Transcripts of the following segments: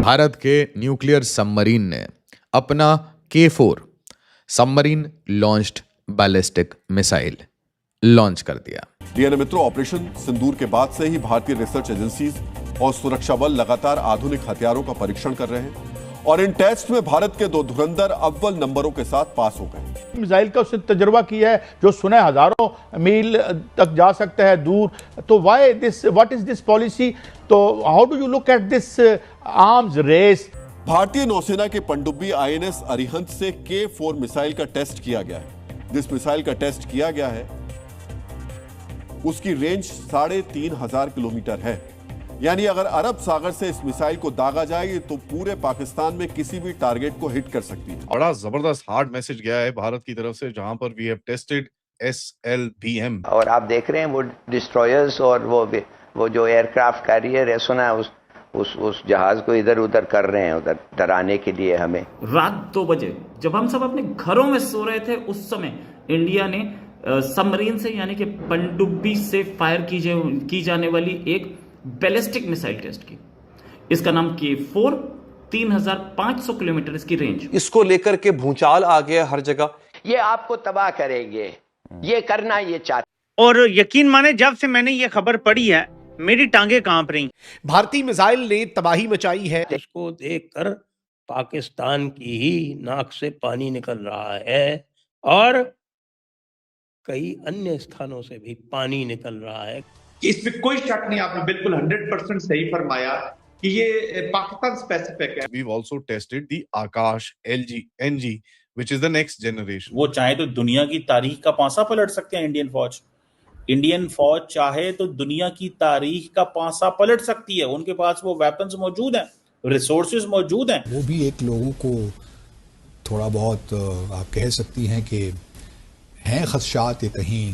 भारत के nuclear submarine ने अपना K4 submarine launched ballistic missile launch कर दिया। डीएनए मित्रों, ऑपरेशन सिंदूर के बाद से ही भारतीय रिसर्च एजेंसीज और सुरक्षा बल लगातार आधुनिक हथियारों का परीक्षण कर रहे हैं और इन टेस्ट में भारत के 2 धुरंधर अव्वल नंबरों के साथ पास हो गए। मिसाइल का उसने तजुर्बा किया है जो सुने हजारों मील तक जा सकता है दूर। तो why this, what is this policy? तो how do you look at this arms race? भारतीय नौसेना के पनडुब्बी आईएनएस अरिहंत से K4 मिसाइल का टेस्ट किया गया है। जिस मिसाइल का टेस्ट किया गया है उसकी रेंज 3500 किलोमीटर है। यानी अगर अरब सागर से इस मिसाइल को दागा जाए तो पूरे पाकिस्तान में किसी भी टारगेट को हिट कर सकती है। बड़ा जबरदस्त हार्ड मैसेज गया है भारत की तरफ से, जहां पर वी हैव टेस्टेड SLBM। और आप देख रहे हैं वो डिस्ट्रॉयर्स और वो जो एयरक्राफ्ट कैरियर है, सुना उस जहाज को इधर उधर कर रहे हैं, उधर डराने के लिए हमें। रात 2 बजे जब हम सब अपने घरों में सो रहे थे, उस समय इंडिया ने सबमरीन से यानी कि पनडुब्बी से फायर की जाने वाली एक बैलिस्टिक मिसाइल टेस्ट की। इसका नाम K4, 3500 किलोमीटर इसकी रेंज। इसको लेकर के भूचाल आ गया हर जगह। ये आपको तबाह करेंगे, ये करना ये चाहते। और यकीन माने जब से मैंने ये खबर पढ़ी है मेरी टांगे कांप रही। भारतीय मिसाइल ने तबाही मचाई है। इसको देखकर पाकिस्तान की ही नाक से पानी निकल रहा है और कई अन्य स्थानों से भी पानी निकल रहा है। इसमें कोई शक नहीं, आपने बिल्कुल 100% सही फरमाया कि ये पाकिस्तान स्पेसिफिक है। We've also tested the Akash NG, which is the next generation. वो चाहे तो दुनिया की तारीख का पांसा पलट सकते हैं। इंडियन फौज चाहे तो दुनिया की तारीख का पांसा पलट सकती है। उनके पास वो वेपन्स मौजूद हैं, रिसोर्सेज मौजूद हैं। वो भी एक लोगों को थोड़ा बहुत आप कह सकती हैं कि हैं खदशात ये कहीं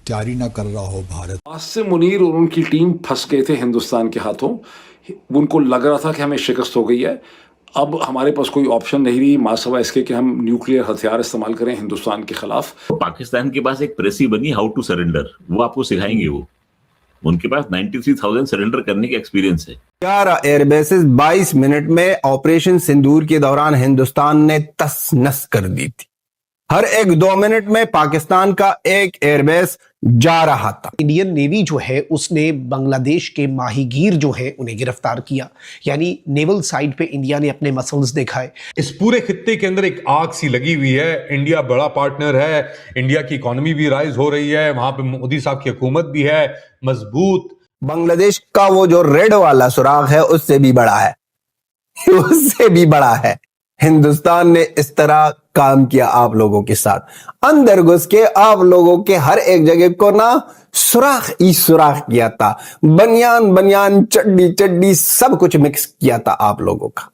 जारी ना कर रहा हो भारत। आसिम मुनीर और उनकी टीम फंस गए थे हिंदुस्तान के हाथों। उनको लग रहा था कि हमें शिकस्त हो गई है। अब हमारे पास कोई ऑप्शन नहीं रही मासवा इसके कि हम न्यूक्लियर हथियार इस्तेमाल करें हिंदुस्तान के खिलाफ। पाकिस्तान के पास एक प्रेसी बनी हाउ टू सरेंडर, वो आपको सिखाएंगे। वो उनके पास 93,000 सरेंडर करने का एक्सपीरियंस है। 11 एयरबेसेस 22 मिनट में ऑपरेशन सिंदूर के दौरान हिंदुस्तान ने तस नस कर दी थी। हर एक 2 मिनट में पाकिस्तान का एक एयरबेस जा रहा था। इंडियन नेवी जो है उसने बांग्लादेश के माहीगीर जो है उन्हें गिरफ्तार किया। यानी नेवल साइड पे इंडिया ने अपने मसल्स दिखाए। इस पूरे खित्ते के अंदर एक आग सी लगी हुई है। इंडिया बड़ा पार्टनर है, इंडिया की इकोनॉमी भी राइज हो रही है, वहां पे मोदी साहब की हुकूमत भी है मजबूत। बांग्लादेश का वो जो रेड वाला सुराग है उससे भी बड़ा है, उससे भी बड़ा है। हिंदुस्तान ने इस तरह काम किया आप लोगों के साथ, अंदर घुस के आप लोगों के हर एक जगह को ना सुराख ही सुराख किया था। बनियान चड्डी सब कुछ मिक्स किया था आप लोगों का।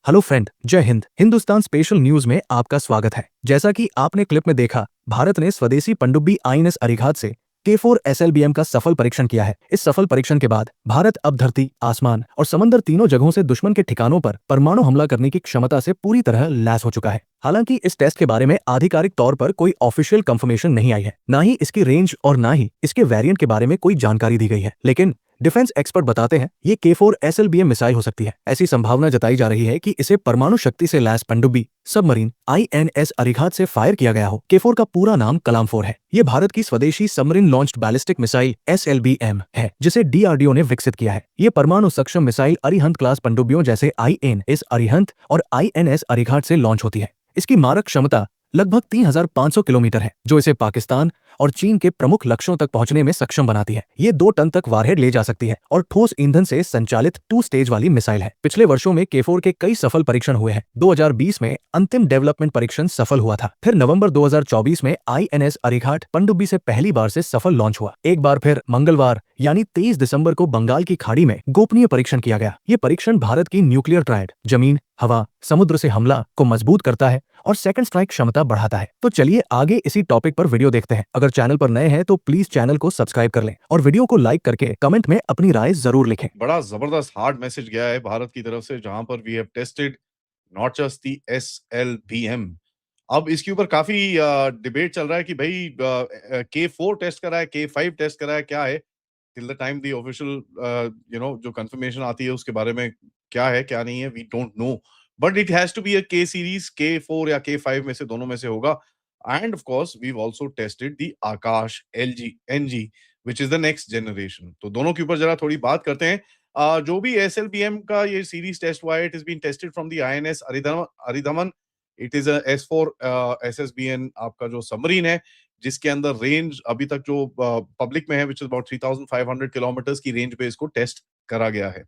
हेलो फ्रेंड, जय हिंद। हिंदुस्तान स्पेशल न्यूज में आपका स्वागत है। जैसा कि आपने क्लिप में देखा, भारत ने स्वदेशी पनडुब्बी आईएनएस अरिहंत से K4 SLBM का सफल परीक्षण किया है। इस सफल परीक्षण के बाद भारत अब धरती, आसमान और समंदर तीनों जगहों से दुश्मन के ठिकानों पर परमाणु हमला करने की क्षमता से पूरी तरह लैस हो चुका है। हालांकि इस टेस्ट के बारे में आधिकारिक तौर पर कोई ऑफिशियल कंफर्मेशन नहीं आई है, ना ही इसकी रेंज और ना ही इसके वेरिएंट के बारे में कोई जानकारी दी गई है। लेकिन डिफेंस एक्सपर्ट बताते हैं ये K4 SLBM मिसाइल हो सकती है। ऐसी संभावना जताई जा रही है कि इसे परमाणु शक्ति से लैस पनडुब्बी सबमरीन INS अरिहंत से फायर किया गया हो। K4 का पूरा नाम कलाम 4 है। ये भारत की स्वदेशी submarine launched ballistic missile SLBM है, जिसे DRDO ने विकसित किया है। ये परमाणु सक्षम मिसाइल अरिहंत क्लास पनडुब्बियों जैसे INS अरिहंत और INS अरिहंत से लॉन्च होती है। इसकी मारक क्षमता लगभग 3500 किलोमीटर है, जो इसे पाकिस्तान और चीन के प्रमुख लक्ष्यों तक पहुंचने में सक्षम बनाती है। ये 2 टन तक वारहेड ले जा सकती है और ठोस ईंधन से संचालित 2 स्टेज वाली मिसाइल है। पिछले वर्षों में K4 के कई सफल परीक्षण हुए हैं। 2020 में अंतिम डेवलपमेंट परीक्षण सफल हुआ था। फिर नवंबर 2024 में INS अरिहंत पनडुब्बी से पहली बार से सफल लॉन्च हुआ। एक बार फिर मंगलवार यानी 23 दिसंबर को बंगाल की खाड़ी में गोपनीय परीक्षण किया गया। ये परीक्षण भारत की न्यूक्लियर ट्रायड जमीन, हवा, समुद्र से हमला को मजबूत करता है और सेकंड स्ट्राइक क्षमता बढ़ाता है। तो चलिए आगे इसी टॉपिक पर वीडियो देखते हैं। अगर चैनल पर नए हैं तो प्लीज चैनल को सब्सक्राइब कर लें और वीडियो को लाइक करके कमेंट में अपनी राय जरूर लिखें। बड़ा जबरदस्त हार्ड मैसेज गया है भारत की तरफ से, जहां पर we have tested not just the SLBM। अब इसके ऊपर काफी डिबेट चल रहा है कि भाई K4 टेस्ट करा है, K5 टेस्ट करा है, क्या है? Till the time the official जो कंफर्मेशन आती है उसके बारे में क्या है क्या नहीं है, we don't know, but it has to be a K series, K4 या K5 में से दोनों में से होगा. And of course we also tested the Akash LG NG which is the next generation. तो दोनों के ऊपर जरा थोड़ी बात करते हैं. जो भी SLBM का ये सीरीज टेस्ट हुआ है, it is been tested from the INS Aridhaman. It is a S4 SSBN आपका जो सबमरीन है, जिसके अंदर रेंज अभी तक जो पब्लिक में है विच इज अबाउट 3500 किलोमीटर्स की रेंज पे इसको टेस्ट करा गया है,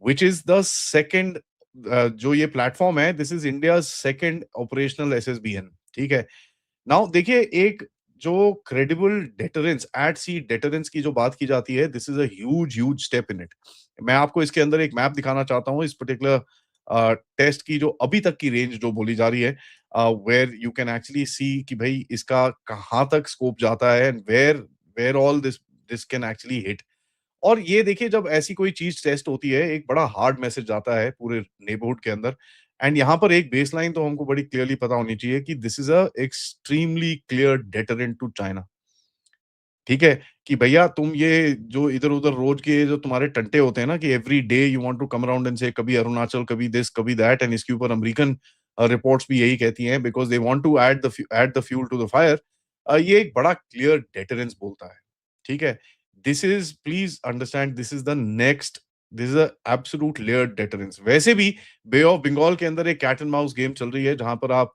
विच इज द सेकंड जो ये प्लेटफॉर्म है, this is India second operational SSBN. ठीक है. नाउ देखिए, एक जो क्रेडिबल डेटरेंस, एट सी डेटरेंस की जो बात की जाती है, this is a huge step in it. मैं आपको इसके अंदर एक मैप दिखाना चाहता हूँ इस पर्टिकुलर टेस्ट की जो अभी तक की रेंज जो बोली जा रही है, where you can actually see कि भाई इसका कहाँ तक स्कोप जाता है and where all this can actually hit. और ये देखिए, जब ऐसी कोई चीज टेस्ट होती है, एक बड़ा हार्ड मैसेज जाता है पूरे नेबरहुड के अंदर. एंड यहाँ पर एक बेसलाइन तो हमको बड़ी क्लियरली पता होनी चाहिए कि this is a extremely clear deterrent to China. ठीक है, कि भैया तुम ये जो इधर उधर रोज के जो तुम्हारे टंटे होते हैं ना, कि every day you want to come around and से कभी अरुणाचल, कभी दिस, कभी दैट, एंड इसके ऊपर अमेरिकन रिपोर्ट्स भी यही कहती हैं, because they want to add the fuel to the fire. ये एक बड़ा क्लियर डेटरेंस बोलता है. ठीक है. This is, please understand, this is the next, this is absolute layer deterrence. वैसे भी बे ऑफ बंगाल के अंदर एक कैट एंड माउस गेम चल रही है, जहां पर आप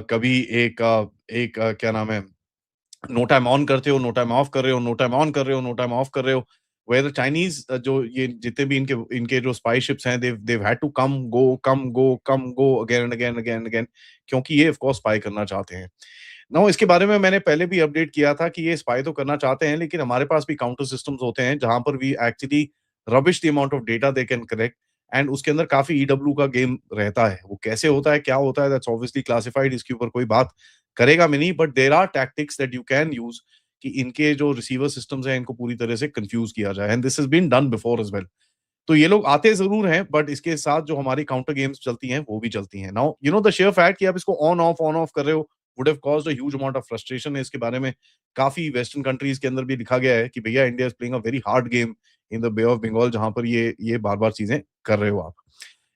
कभी एक क्या नाम है, नो टाइम ऑन करते हो, नो टाइम ऑफ कर रहे हो, नो टाइम ऑन कर रहे हो, नो टाइम ऑफ कर रहे हो. वेयर द चाइनीज जो ये जितने भी इनके जो स्पाई शिप्स हैं, they've had to come go again, क्योंकि ये ऑफ कोर्स स्पाई करना चाहते हैं. नाउ इसके बारे में मैंने पहले भी अपडेट किया था कि ये स्पाई तो करना चाहते हैं, लेकिन हमारे पास भी काउंटर सिस्टम्स होते हैं जहां पर we actually rubbish the amount of data they can collect, and उसके अंदर काफी EW का गेम रहता है. वो कैसे होता है, क्या होता है, दैट्स ऑब्वियसली क्लासिफाइड, इसके ऊपर कोई बात करेगा भी नहीं, but there are tactics that you can use कि इनके जो रिसीवर सिस्टम्स हैं इनको पूरी तरह से कंफ्यूज किया जाए, and this has been done before as well. तो ये लोग आते जरूर हैं, बट इसके साथ जो हमारी काउंटर गेम्स चलती हैं वो भी चलती हैं. Now you know the share fact कि आप इसको ऑन ऑफ कर रहे हो would have caused a huge amount of frustration. इसके बारे में काफी वेस्टर्न कंट्रीज के अंदर भी लिखा गया है कि भैया India is playing a very hard game in the bay of Bengal, जहां पर ये बार-बार चीजें कर रहे हो आप.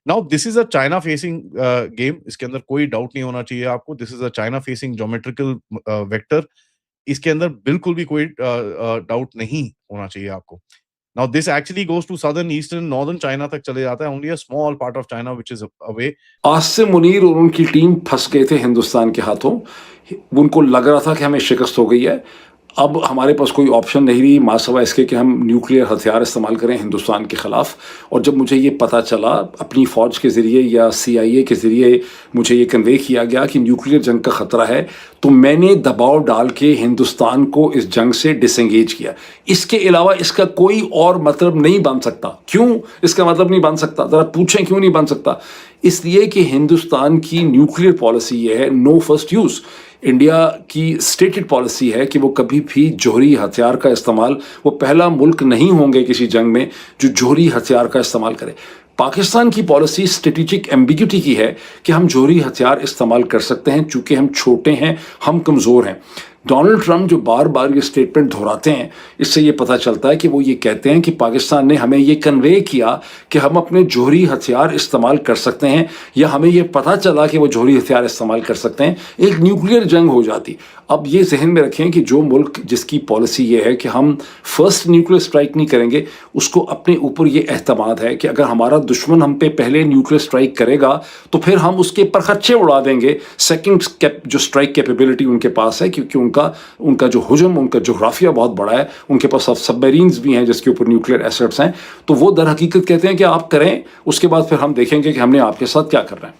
Now this is a China facing game, इसके अंदर कोई डाउट नहीं होना चाहिए आपको. This is a China facing geometrical vector, इसके अंदर बिल्कुल भी कोई डाउट नहीं होना चाहिए आपको. Now this actually goes to southern, eastern, northern China तक चले जाता है. Only a small part of China which is away. Asim Munir और उनकी टीम फंस गए थे हिंदुस्तान के हाथों. उनको लग रहा था कि हमें शिकस्त हो गई है. अब हमारे पास कोई ऑप्शन नहीं रही मासवा इसके कि हम न्यूक्लियर हथियार इस्तेमाल करें हिंदुस्तान के ख़िलाफ़. और जब मुझे ये पता चला अपनी फ़ौज के ज़रिए या CIA के ज़रिए मुझे ये कन्वे किया गया कि न्यूक्लियर जंग का ख़तरा है, तो मैंने दबाव डाल के हिंदुस्तान को इस जंग से डिसंगेज किया. इसके अलावा इसका कोई और मतलब नहीं बन सकता. क्यों इसका मतलब नहीं बन सकता, ज़रा पूछें क्यों नहीं बन सकता? इसलिए कि हिंदुस्तान की न्यूक्लियर पॉलिसी ये है, नो फर्स्ट यूज़. इंडिया की स्टेटेड पॉलिसी है कि वो कभी भी जोहरी हथियार का इस्तेमाल, वो पहला मुल्क नहीं होंगे किसी जंग में जो जोहरी हथियार का इस्तेमाल करे. पाकिस्तान की पॉलिसी स्ट्रेटेजिक एम्बिग्यूटी की है कि हम जोहरी हथियार इस्तेमाल कर सकते हैं चूंकि हम छोटे हैं, हम कमज़ोर हैं. डोनाल्ड ट्रंप जो बार बार ये स्टेटमेंट दोहराते हैं, इससे ये पता चलता है कि वो ये कहते हैं कि पाकिस्तान ने हमें ये कन्वे किया कि हम अपने जोहरी हथियार इस्तेमाल कर सकते हैं, या हमें ये पता चला कि वो जोहरी हथियार इस्तेमाल कर सकते हैं, एक न्यूक्लियर जंग हो जाती. अब ये जहन में रखें कि जो मुल्क जिसकी पॉलिसी ये है कि हम फर्स्ट न्यूक्लियर स्ट्राइक नहीं करेंगे, उसको अपने ऊपर ये एहतमाद है कि अगर हमारा दुश्मन हम पे पहले न्यूक्लियर स्ट्राइक करेगा तो फिर हम उसके परखच्चे उड़ा देंगे. सेकंड जो स्ट्राइक कैपेबिलिटी उनके पास है, क्योंकि उनका जो हुजम, उनका जोग्राफिया बहुत बड़ा है, उनके पास सबमरीन्स भी हैं जिसके ऊपर न्यूक्लियर एसेट्स हैं. तो वो दर हकीकत कहते हैं कि आप करें, उसके बाद फिर हम देखेंगे कि हमने आपके साथ क्या करना है.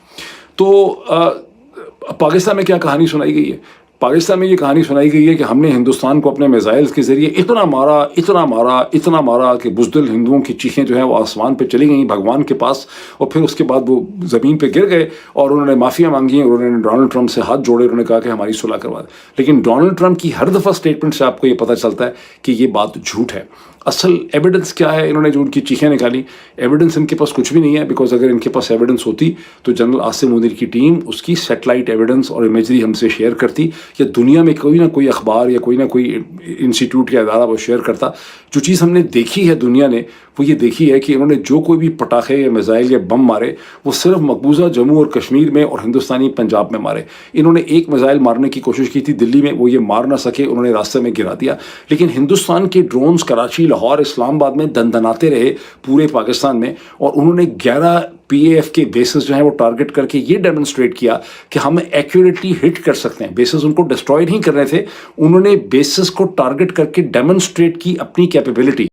तो पाकिस्तान में क्या कहानी सुनाई गई है? पाकिस्तान में ये कहानी सुनाई गई है कि हमने हिंदुस्तान को अपने मिसाइल्स के ज़रिए इतना मारा कि बुज़दिल हिंदुओं की चीखें जो हैं वो आसमान पे चली गई भगवान के पास, और फिर उसके बाद वो ज़मीन पे गिर गए और उन्होंने माफ़िया मांगी और उन्होंने डोनाल्ड ट्रंप से हाथ जोड़े. उन्होंने कहा कि हमारी सुलह करवा दें. लेकिन डोनाल्ड ट्रंप की हर दफ़ा स्टेटमेंट से आपको ये पता चलता है कि ये बात झूठ है. असल एविडेंस क्या है, इन्होंने जो उनकी चीखें निकाली, एविडेंस इनके पास कुछ भी नहीं है। बिकॉज अगर इनके पास एविडेंस होती तो जनरल आसिम मुनीर की टीम उसकी सैटेलाइट एविडेंस और इमेजरी हमसे शेयर करती, या दुनिया में कोई ना कोई अखबार या कोई इंस्टीट्यूट या इदारा वो शेयर करता। जो चीज़ हमने देखी है दुनिया ने, वो ये देखी है कि इन्होंने जो कोई भी पटाखे या मिसाइल या बम मारे वो सिर्फ मकबूजा जम्मू और कश्मीर में और हिंदुस्तानी पंजाब में मारे। इन्होंने एक मिसाइल मारने की कोशिश की थी दिल्ली में, वो ये मार ना सके, उन्होंने रास्ते में गिरा दिया। लेकिन हिंदुस्तान के ड्रोन्स कराची, लाहौर, इस्लामाबाद में दनदनाते रहे पूरे पाकिस्तान में, और उन्होंने 11 PAF के बेसिस जो हैं वो टारगेट करके ये डेमोन्स्ट्रेट किया कि हम एक्यूरेटली हिट कर सकते हैं। बेसिस उनको डिस्ट्रॉय नहीं कर रहे थे, उन्होंने बेसिस को टारगेट करके डेमोन्स्ट्रेट की अपनी कैपेबिलिटी